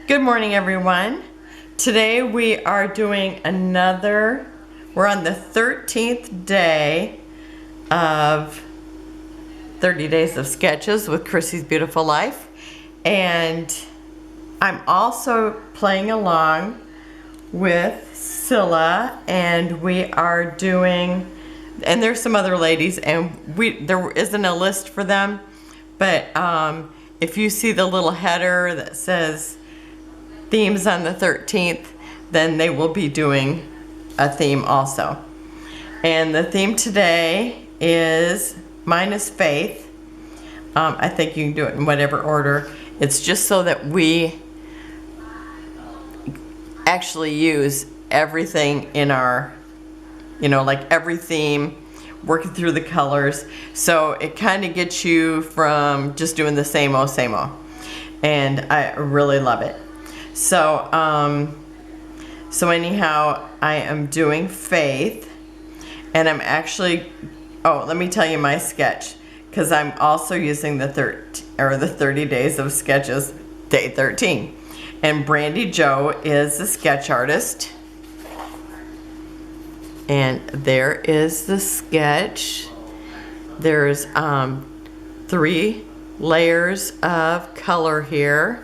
Good morning, everyone. Today we are doing we're on the 13th day of 30 Days of Sketches with Christy's Beautiful Life. And I'm also playing along with Scylla, and we are doing, and there's some other ladies, and there isn't a list for them, but if you see the little header that says themes on the 13th, then they will be doing a theme also. And the theme today is mine is faith. I think you can do it in whatever order. It's just so that we actually use everything in our, like every theme, working through the colors. So it kind of gets you from just doing the same old, and I really love it. So, anyhow, I am doing faith, and I'm actually, let me tell you my sketch, because I'm also using the 30 Days of Sketches, day 13. And Brandi Jo is the sketch artist. And there is the sketch. There's 3 layers of color here.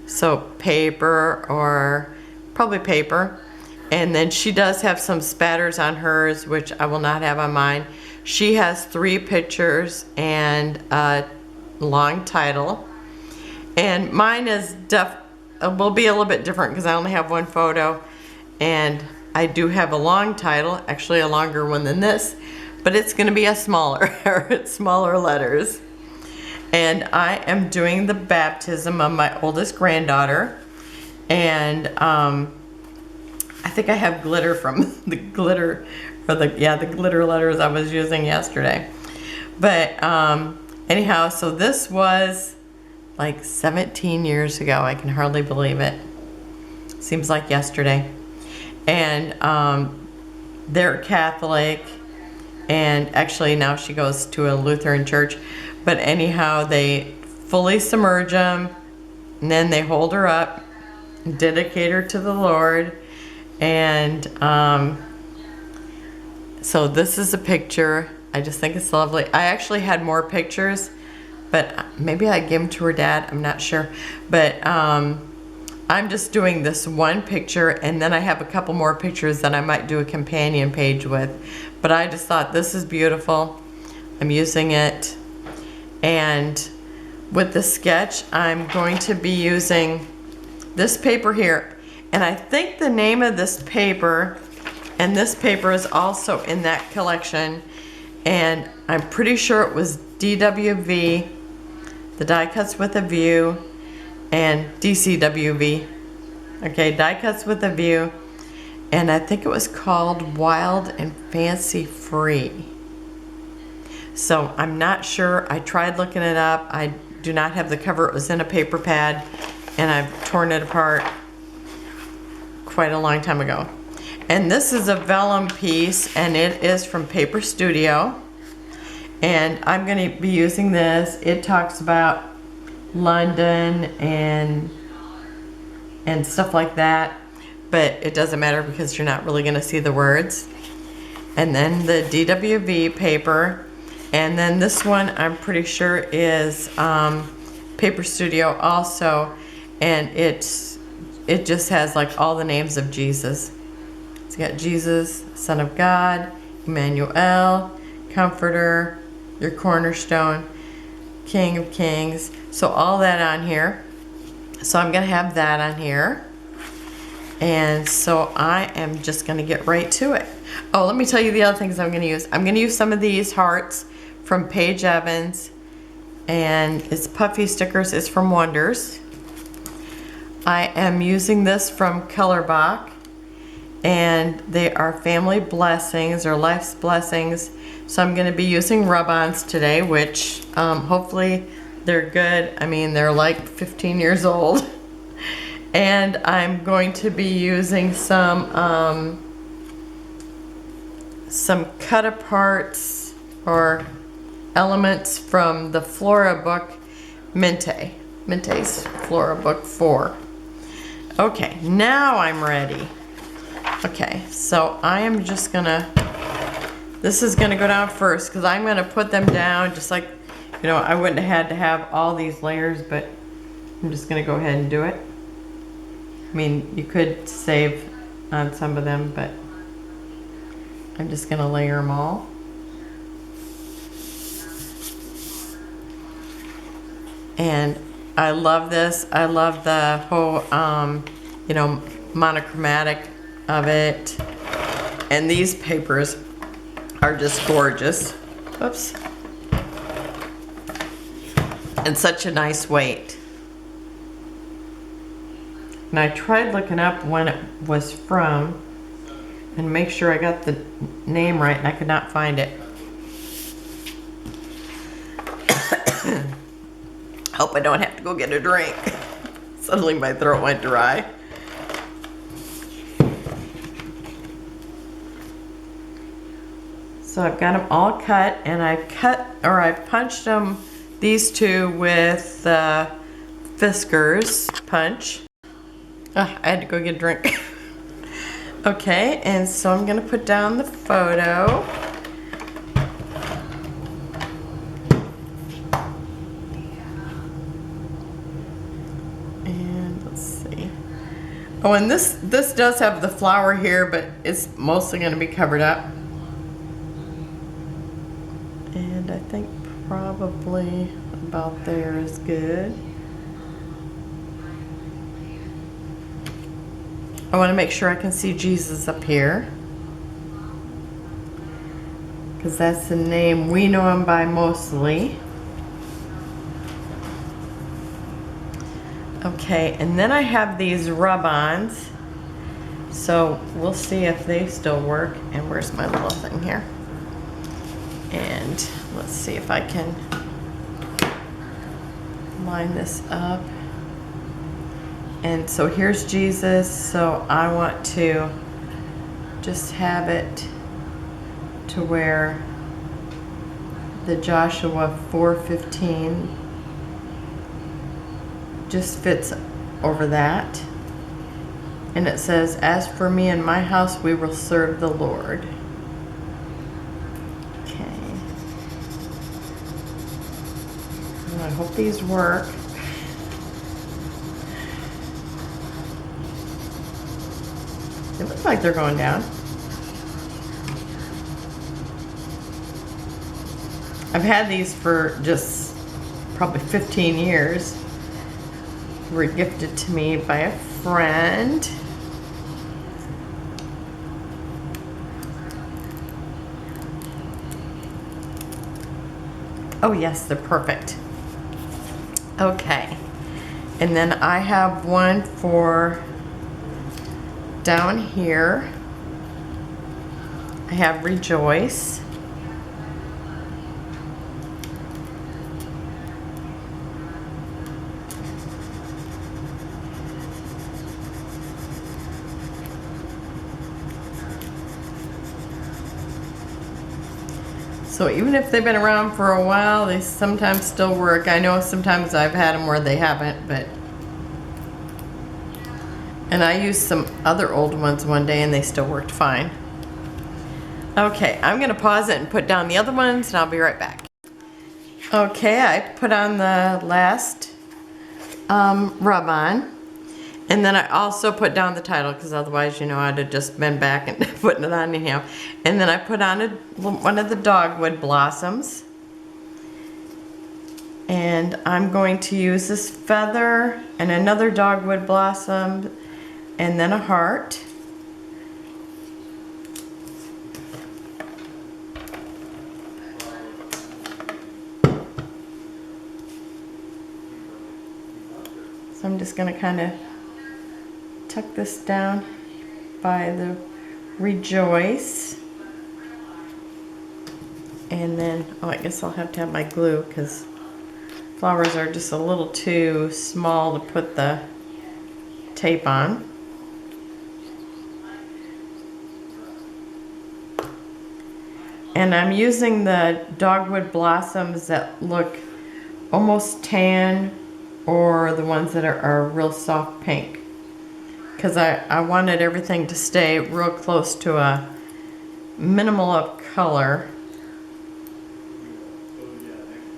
So paper, or probably paper. And then she does have some spatters on hers, which I will not have on mine. She has 3 pictures and a long title. And mine will be a little bit different because I only have 1 photo. And I do have a long title, actually a longer one than this, but it's going to be a smaller letters. And I am doing the baptism of my oldest granddaughter, and I think I have glitter from the glitter letters I was using yesterday. But anyhow, so this was like 17 years ago. I can hardly believe it. Seems like yesterday. And they're Catholic, and actually now she goes to a Lutheran church. But anyhow, they fully submerge them, and then they hold her up, dedicate her to the Lord. And so this is a picture. I just think it's lovely. I actually had more pictures, but maybe I gave them to her dad. I'm not sure. But I'm just doing this one picture, and then I have a couple more pictures that I might do a companion page with. But I just thought this is beautiful. I'm using it. And with the sketch, I'm going to be using this paper here. And I think the name of this paper, and this paper is also in that collection, and I'm pretty sure it was DWV, the Die Cuts with a View, and DCWV. Okay, Die Cuts with a View. And I think it was called Wild and Fancy Free. So I'm not sure. I tried looking it up. I do not have the cover. It was in a paper pad, and I've torn it apart quite a long time ago. And this is a vellum piece, and it is from Paper Studio. And I'm going to be using this. It talks about London and stuff like that, but it doesn't matter because you're not really going to see the words. And then the DWV paper. And then this one I'm pretty sure is Paper Studio also, and it just has like all the names of Jesus. It's got Jesus, Son of God, Emmanuel, Comforter, your Cornerstone, King of Kings. So all that on here. So I'm going to have that on here. And so I am just going to get right to it. Oh, let me tell you the other things I'm going to use. I'm going to use some of these hearts from Paige Evans, and it's Puffy stickers. It's from Wonders. I am using this from Colorbok, and they are family blessings or life's blessings. So I'm going to be using Rub-Ons today, which hopefully they're good. I mean, they're like 15 years old. And I'm going to be using some cut aparts or elements from the Flora Book, Mintay's Flora Book 4. Okay, now I'm ready. Okay, so I am just gonna, this is gonna go down first because I'm gonna put them down just like, you know, I wouldn't have had to have all these layers, but I'm just gonna go ahead and do it. I mean, you could save on some of them, but I'm just gonna layer them all. And I love this. I love the whole, you know, monochromatic of it. And these papers are just gorgeous. Whoops. And such a nice weight. And I tried looking up when it was from and make sure I got the name right, and I could not find it. Hope I don't have to go get a drink. Suddenly my throat went dry. So I've got them all cut, and I've punched them, these two with Fiskars punch. I had to go get a drink. Okay, and so I'm gonna put down the photo. And let's see. Oh, and this does have the flower here, but it's mostly gonna be covered up. And I think probably about there is good. I want to make sure I can see Jesus up here, because that's the name we know him by mostly. Okay, and then I have these rub-ons, so we'll see if they still work. And where's my little thing here? And let's see if I can line this up. And so here's Jesus, so I want to just have it to where the Joshua 4:15 just fits over that. And it says, "As for me and my house, we will serve the Lord." Okay. Well, I hope these work. It looks like they're going down. I've had these for just probably 15 years. They were gifted to me by a friend. Oh yes, they're perfect. Okay. And then I have one for down here. I have Rejoice. So even if they've been around for a while, they sometimes still work. I know sometimes I've had them where they haven't, but and I used some other old ones one day and they still worked fine. Okay, I'm gonna pause it and put down the other ones, and I'll be right back. Okay, I put on the last rub-on, and then I also put down the title, because otherwise, you know, I'd have just been back and putting it on anyhow. And then I put on one of the dogwood blossoms. And I'm going to use this feather and another dogwood blossom and then a heart. So I'm just going to kind of tuck this down by the Rejoice. And then, oh, I guess I'll have to have my glue because flowers are just a little too small to put the tape on. And I'm using the dogwood blossoms that look almost tan, or the ones that are real soft pink. because I wanted everything to stay real close to a minimal of color.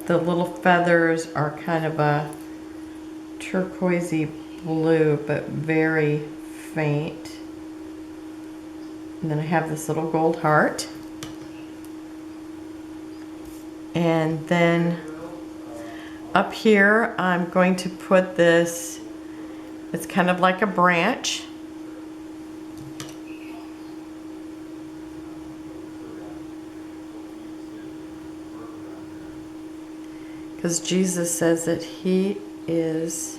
The little feathers are kind of a turquoisey blue, but very faint. And then I have this little gold heart. And then up here, I'm going to put this, it's kind of like a branch. Because Jesus says that He is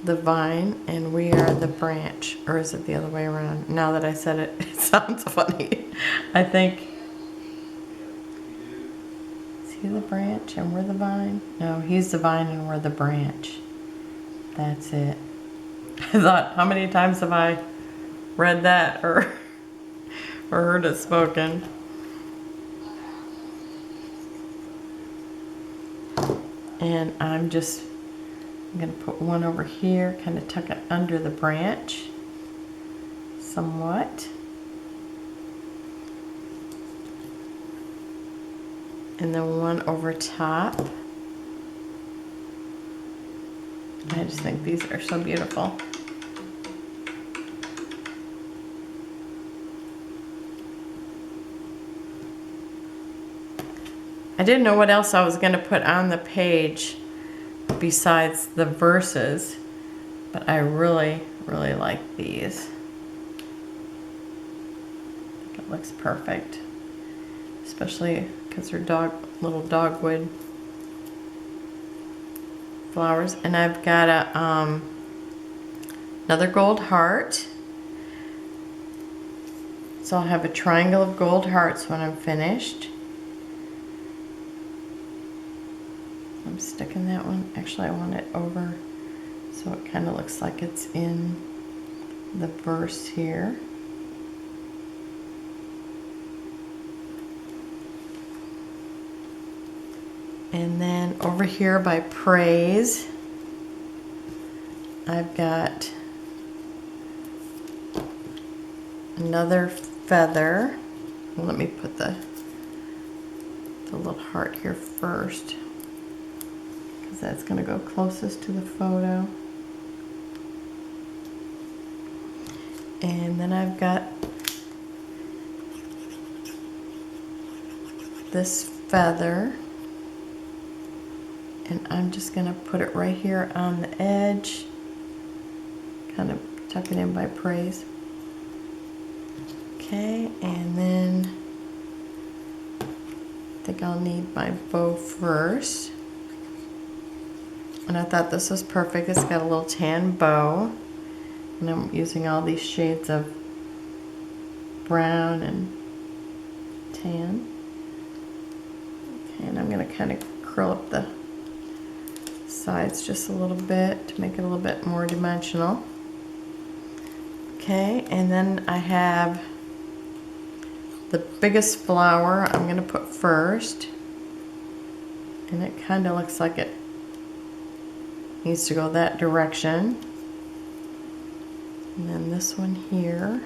the vine and we are the branch. Or is it the other way around? Now that I said it, it sounds funny. I think, is He the branch and we're the vine? No, He's the vine and we're the branch. That's it. I thought, how many times have I read that or heard it spoken? And I'm going to put one over here, kind of tuck it under the branch somewhat. And then one over top. I just think these are so beautiful. I didn't know what else I was going to put on the page besides the verses, but I really, really like these. I think it looks perfect, especially because they're little dogwood flowers. And I've got another gold heart. So I'll have a triangle of gold hearts when I'm finished. I'm sticking that one. Actually, I want it over so it kind of looks like it's in the verse here. And then over here by praise, I've got another feather. Let me put the little heart here first, because that's going to go closest to the photo. And then I've got this feather, and I'm just going to put it right here on the edge, kind of tuck it in by praise. Okay, and then I think I'll need my bow first. And I thought this was perfect. It's got a little tan bow. And I'm using all these shades of brown and tan. Okay, and I'm going to kind of curl up the sides just a little bit to make it a little bit more dimensional. Okay, and then I have the biggest flower I'm going to put first. And it kind of looks like it needs to go that direction. And then this one here.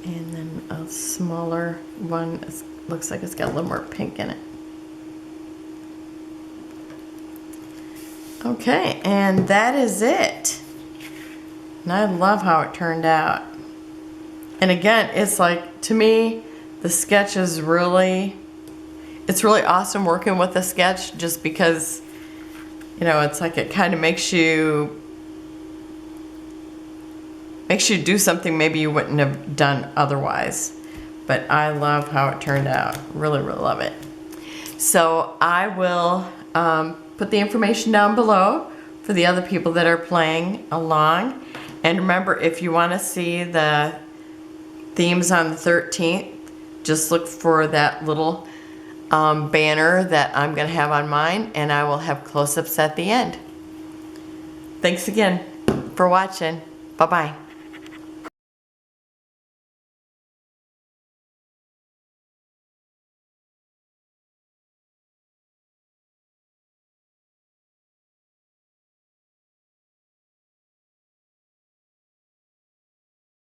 And then a smaller one. It looks like it's got a little more pink in it. Okay, and that is it. And I love how it turned out. And again, it's like, to me, the sketch is really, it's really awesome working with a sketch, just because, you know, it's like it kind of makes you do something maybe you wouldn't have done otherwise. But I love how it turned out. Really, really love it. So I will put the information down below for the other people that are playing along. And remember, if you want to see the themes on the 13th, just look for that little banner that I'm going to have on mine, and I will have close-ups at the end. Thanks again for watching. Bye-bye.